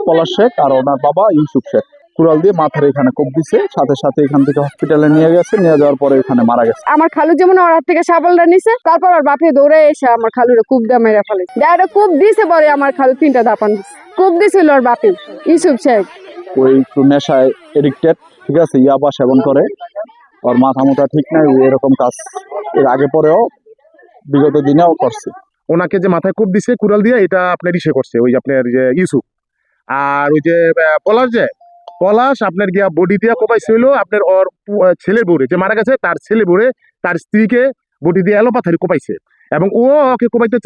পলাশ শেখ আর ওনার বাবা ইউসুফ শেখ কুড়াল দিয়ে মাথার এখানে কোপ দিছে, সাথে সাথে এখান থেকে হসপিটালে নিয়ে গেছে, নিয়ে যাওয়ার পরে এখানে মারা গেছে। আমার খালু যেমন ওর হাত থেকে শাবলটা নিছে, তারপর ওর বাপে দৌড়ে এসে আমার খালুরে কূপ দিয়ে মেরে ফেলে। ডাইরেক্ট কূপ দিছে, পরে আমার খালু 3টা দাপান দিছে। কূপ দিছিল ওর বাপে ইউসুফ শেখ। ওই একটু নেশায় এডিক্টেড, ঠিক আছে, ইয়াবা সেবন করে, ওর মাথা মুথা ঠিক নাই, ও এরকম কাজ এর আগে পরেও বিগত দিনেও করছে। ওনাকে যে মাথায় কোপ দিছে কুড়াল দিয়ে, এটা আপনার ইসে করছে ওই যে আপনার যে ইউসুফ। আর ওই যে পলাশ আপনার গিয়া বডি দিয়া কোপাইছে হইলো আপনার ওর ছেলের বউরে, যে মারা গেছে তার ছেলে বউরে, তার স্ত্রীকে বডি দিয়ে এলোপাথারি কোপাইছে, এবং ও ওকে কোপাইতে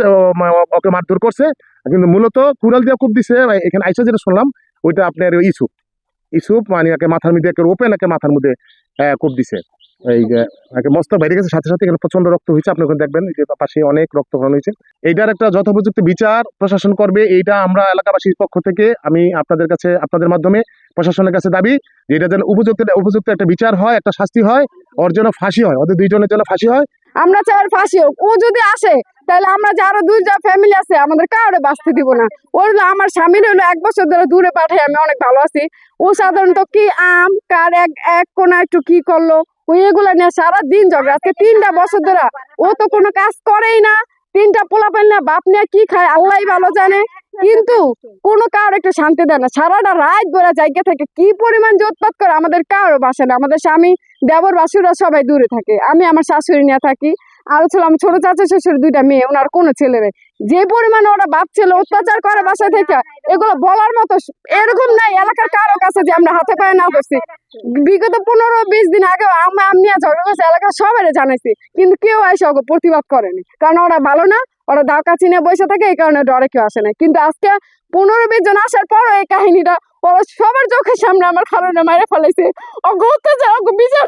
ওকে মারধর করছে। কিন্তু মূলত কুড়াল দিয়ে কোপ দিছে এখানে আইসা যেটা শুনলাম, ওইটা আপনার ইউসুফ মানে একে মাথার মধ্যে একে ওপেন একে মাথার মধ্যে কোপ দিছে। এই মস্ত বাইরে গেছে, সাথে সাথে এখানে প্রচন্ড রক্ত হয়েছে। আপনি ওখানে দেখবেন যে পাশে অনেক রক্তক্ষরণ হয়েছে। এইটার একটা যথোপযুক্ত বিচার প্রশাসন করবে, এইটা আমরা এলাকাবাসীর পক্ষ থেকে আমি আপনাদের কাছে, আপনাদের মাধ্যমে প্রশাসনের কাছে দাবি যে এটা যেন উপযুক্ত একটা বিচার হয়, একটা শাস্তি হয়, ওর জন্য ফাঁসি হয়, ওদের দুইজনের জন্য ফাঁসি হয়। আমরা চাই ফাঁসি হোক। ও যদি আসে তাহলে আমরা যে আরো 2টা ফ্যামিলি আছে আমাদের কাউরে বাঁচতে দিব না। ওর আমার স্বামীর হলো 1 বছর ধরে দূরে পাঠাই, আমি অনেক ভালো আছি। ও সাধারণত কি আম কার এক কোনা একটু কি করলো, ওই এগুলা নিয়ে সারাদিন ঝগড়া। আজকে 3টা বছর ধরে ও তো কোনো কাজ করেই না, 3টা পোলাপাইল না, বাপ নিয়ে কি খায় আল্লাহই ভালো জানে, কিন্তু কোনো কারোর একটু শান্তি দেয় না। সারাটা রাত ধরে জায়গা থেকে কি পরিমাণ যে উৎপাত করে আমাদের কারো বাসে না। আমাদের স্বামী দেবর বাসুরা সবাই দূরে থাকে, আমি আমার শাশুড়ি নিয়ে থাকি, আর ছিল আমি ছোট চাচা শ্বশুর 2টা মেয়ে, ওনার কোনো ছেলে নেই। যে পরিমাণে ওরা বাপ ছেলে অত্যাচার করে বাসা থেকে, এগুলো বলার মতো এরকম নাই এলাকার কারো কাছে যে আমরা হাতে পায়ে না করছি। বিগত 15-20 দিন আগে আমি ঝগড়া করছি, এলাকার সবাই জানাইছি, কিন্তু কেউ এসে ওকে প্রতিবাদ করেনি, কারণ ওরা ভালো না, ওরা দাও কাছে নিয়ে বসে থাকে, এই কারণে ডরে কেউ আসে না। কিন্তু আজকে 15-20 জন আসার পরও এই কাহিনীটা ওরা সবার চোখের সামনে আমার খালুনে মেরে ফেলেছে। অত্যাচার বিচার